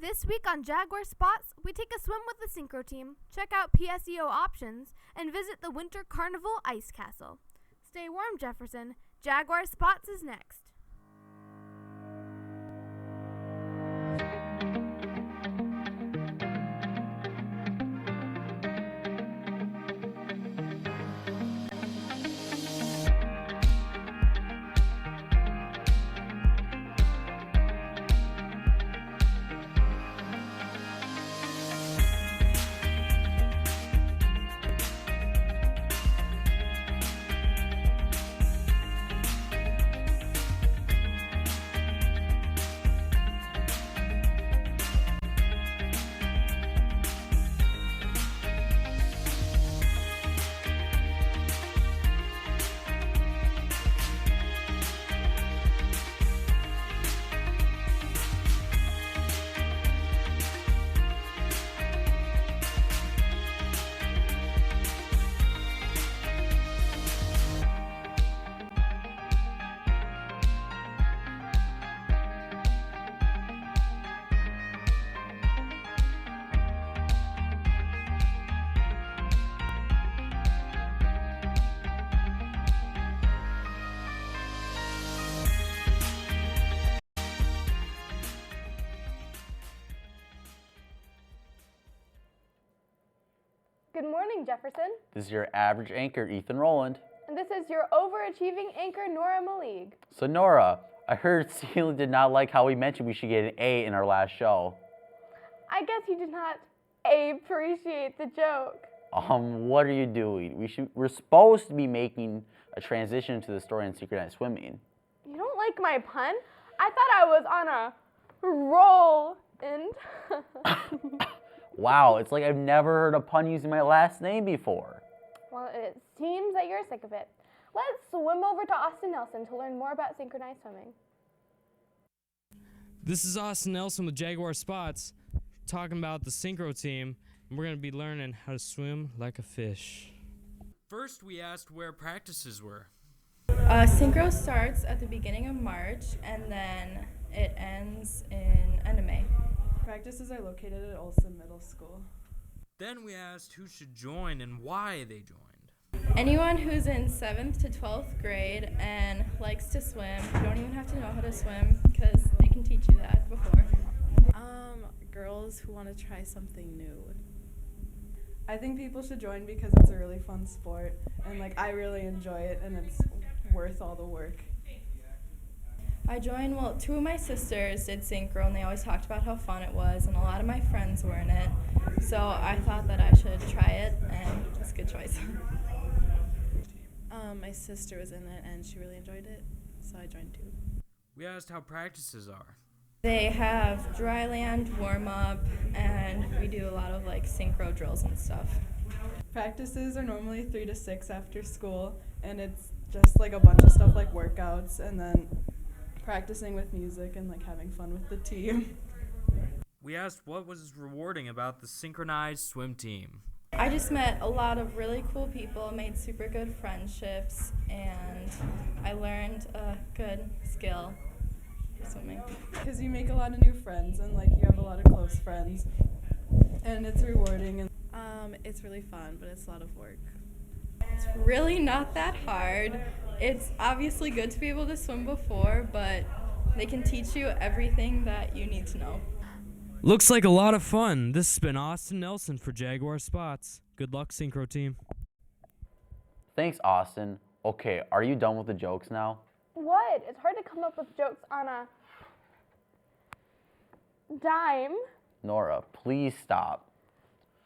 This week on Jaguar Spots, we take a swim with the Synchro team, check out PSAO options, and visit the Winter Carnival Ice Castle. Stay warm, Jefferson. Jaguar Spots is next. Good morning, Jefferson. This is your average anchor, Ethan Rowland. And this is your overachieving anchor, Nora Malik. So Nora, I heard Celia did not like how we mentioned we should get an A in our last show. I guess you did not appreciate the joke. What are you doing? We're supposed to be making a transition to the story in synchronized swimming. You don't like my pun? I thought I was on a roll and... Wow, it's like I've never heard a pun using my last name before. Well, it seems that you're sick of it. Let's swim over to Austin Nelson to learn more about synchronized swimming. This is Austin Nelson with Jaguar Spots, talking about the Synchro team, and we're going to be learning how to swim like a fish. First, we asked where practices were. Synchro starts at the beginning of March, and then it ends in end of May. Practices are located at Olson Middle School. Then we asked who should join and why they joined. Anyone who's in 7th to 12th grade and likes to swim, you don't even have to know how to swim because they can teach you that before. Girls who want to try something new. I think people should join because it's a really fun sport and I really enjoy it and it's worth all the work. I joined, two of my sisters did Synchro and they always talked about how fun it was and a lot of my friends were in it. So I thought that I should try it and it's a good choice. My sister was in it and she really enjoyed it, so I joined too. We asked how practices are. They have dry land, warm up, and we do a lot of synchro drills and stuff. Practices are normally 3 to 6 after school and it's just a bunch of stuff like workouts and then practicing with music and having fun with the team. We asked what was rewarding about the synchronized swim team. I just met a lot of really cool people, made super good friendships, and I learned a good skill for swimming. Because you make a lot of new friends and you have a lot of close friends and it's rewarding. And it's really fun, but it's a lot of work. It's really not that hard. It's obviously good to be able to swim before, but they can teach you everything that you need to know. Looks like a lot of fun. This has been Austin Nelson for Jaguar Spots. Good luck, Synchro team. Thanks, Austin. Okay, are you done with the jokes now? What? It's hard to come up with jokes on a dime. Nora, please stop.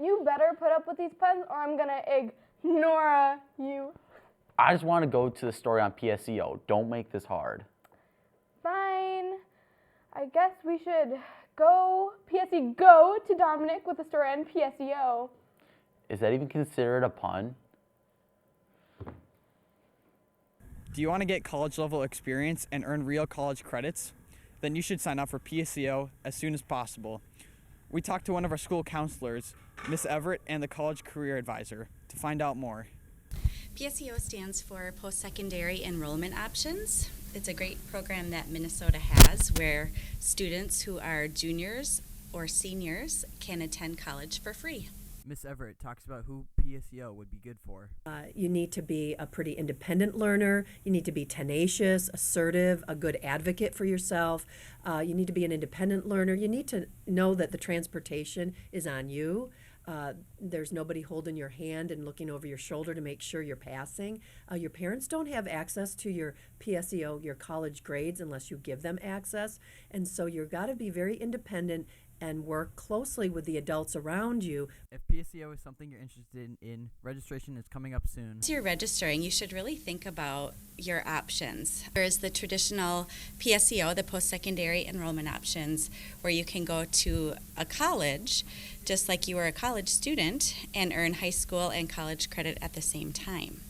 You better put up with these puns or I'm gonna ignore you. I just want to go to the story on PSAO. Don't make this hard. Fine. I guess we should go to Dominic with the story on PSAO. Is that even considered a pun? Do you want to get college level experience and earn real college credits? Then you should sign up for PSAO as soon as possible. We talked to one of our school counselors, Miss Everett, and the college career advisor to find out more. PSAO stands for Post-Secondary Enrollment Options. It's a great program that Minnesota has where students who are juniors or seniors can attend college for free. Miss Everett talks about who PSAO would be good for. You need to be a pretty independent learner. You need to be tenacious, assertive, a good advocate for yourself. You need to be an independent learner. You need to know that the transportation is on you. There's nobody holding your hand and looking over your shoulder to make sure you're passing. Your parents don't have access to your PSAO, your college grades, unless you give them access. And so you've got to be very independent and work closely with the adults around you. If PSAO is something you're interested in, registration is coming up soon. As you're registering, you should really think about your options. There is the traditional PSAO, the post-secondary enrollment options, where you can go to a college, just like you were a college student, and earn high school and college credit at the same time.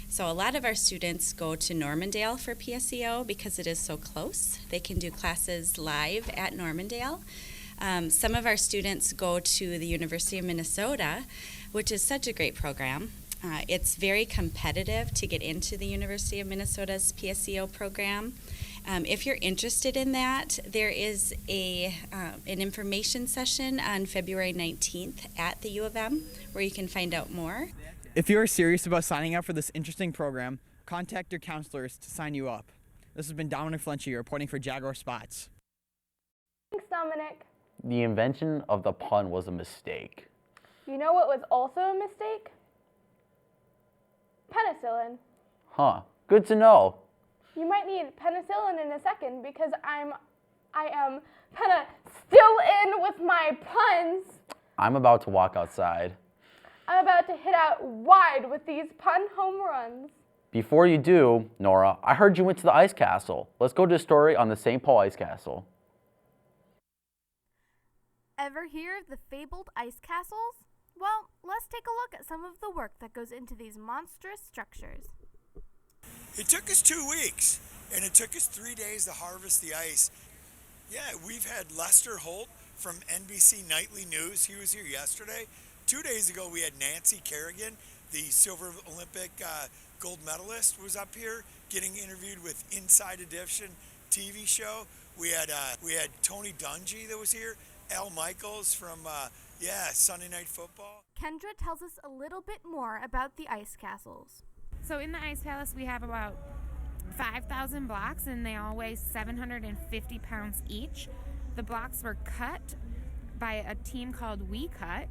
So a lot of our students go to Normandale for PSAO because it is so close. They can do classes live at Normandale. Some of our students go to the University of Minnesota, which is such a great program. It's very competitive to get into the University of Minnesota's PSAO program. If you're interested in that, there is an information session on February 19th at the U of M where you can find out more. If you are serious about signing up for this interesting program, contact your counselors to sign you up. This has been Dominic Flenchy reporting for Jaguar Spots. Thanks, Dominic. The invention of the pun was a mistake. You know what was also a mistake? Penicillin. Huh, good to know. You might need penicillin in a second because I am kind of still in with my puns. I'm about to walk outside. I'm about to hit out wide with these pun home runs. Before you do, Nora, I heard you went to the ice castle. Let's go to a story on the St. Paul Ice Castle. Ever hear of the fabled ice castles? Well, let's take a look at some of the work that goes into these monstrous structures. It took us 2 weeks, and it took us 3 days to harvest the ice. Yeah, we've had Lester Holt from NBC Nightly News. He was here yesterday. 2 days ago, we had Nancy Kerrigan, the Silver Olympic gold medalist, was up here getting interviewed with Inside Edition TV show. We had Tony Dungy that was here. Al Michaels from, Sunday Night Football. Kendra tells us a little bit more about the ice castles. So in the Ice Palace, we have about 5,000 blocks, and they all weigh 750 pounds each. The blocks were cut by a team called We Cut,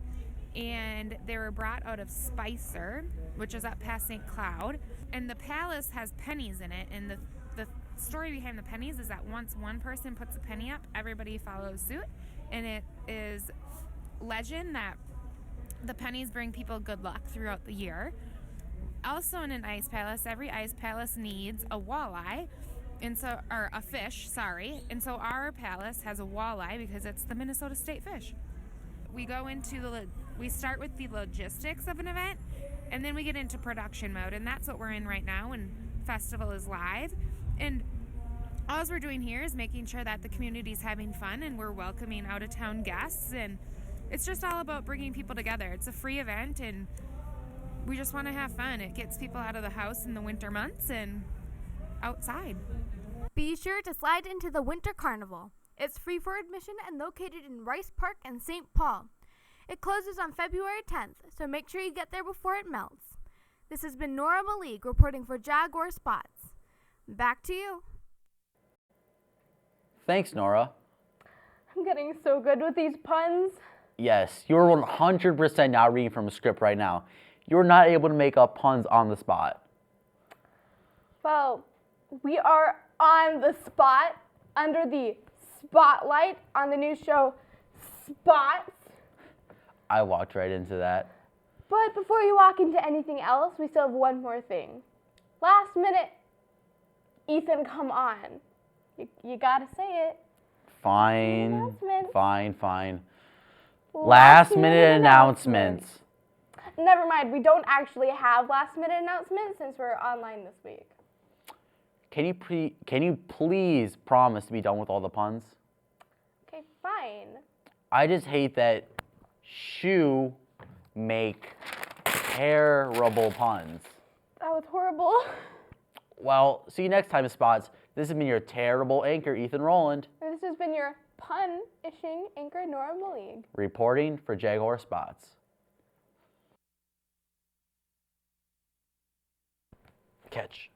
and they were brought out of Spicer, which is up past St. Cloud. And the palace has pennies in it, and the story behind the pennies is that once one person puts a penny up, everybody follows suit. And it is legend that the pennies bring people good luck throughout the year. Also in an ice palace, every ice palace needs a walleye, or a fish, sorry. And so our palace has a walleye because it's the Minnesota state fish. We we start with the logistics of an event, and then we get into production mode, and that's what we're in right now, and festival is live. And all we're doing here is making sure that the community's having fun and we're welcoming out-of-town guests, and it's just all about bringing people together. It's a free event, and we just want to have fun. It gets people out of the house in the winter months and outside. Be sure to slide into the Winter Carnival. It's free for admission and located in Rice Park and St. Paul. It closes on February 10th, so make sure you get there before it melts. This has been Nora Malik reporting for Jaguar Spots. Back to you. Thanks, Nora. I'm getting so good with these puns. Yes, you're 100% not reading from a script right now. You're not able to make up puns on the spot. Well, we are on the spot under the spotlight on the new show Spots. I walked right into that. But before you walk into anything else, we still have one more thing. Last minute, Ethan, come on. You gotta say it. Fine. Fine. Last minute announcements. Never mind, we don't actually have last minute announcements since we're online this week. Can you please promise to be done with all the puns? Okay, fine. I just hate that Shoe make terrible puns. That was horrible. Well, see you next time, Spots. This has been your terrible anchor, Ethan Rowland. This has been your punishing anchor Nora Maligue. Reporting for Jaguar Spots. Catch.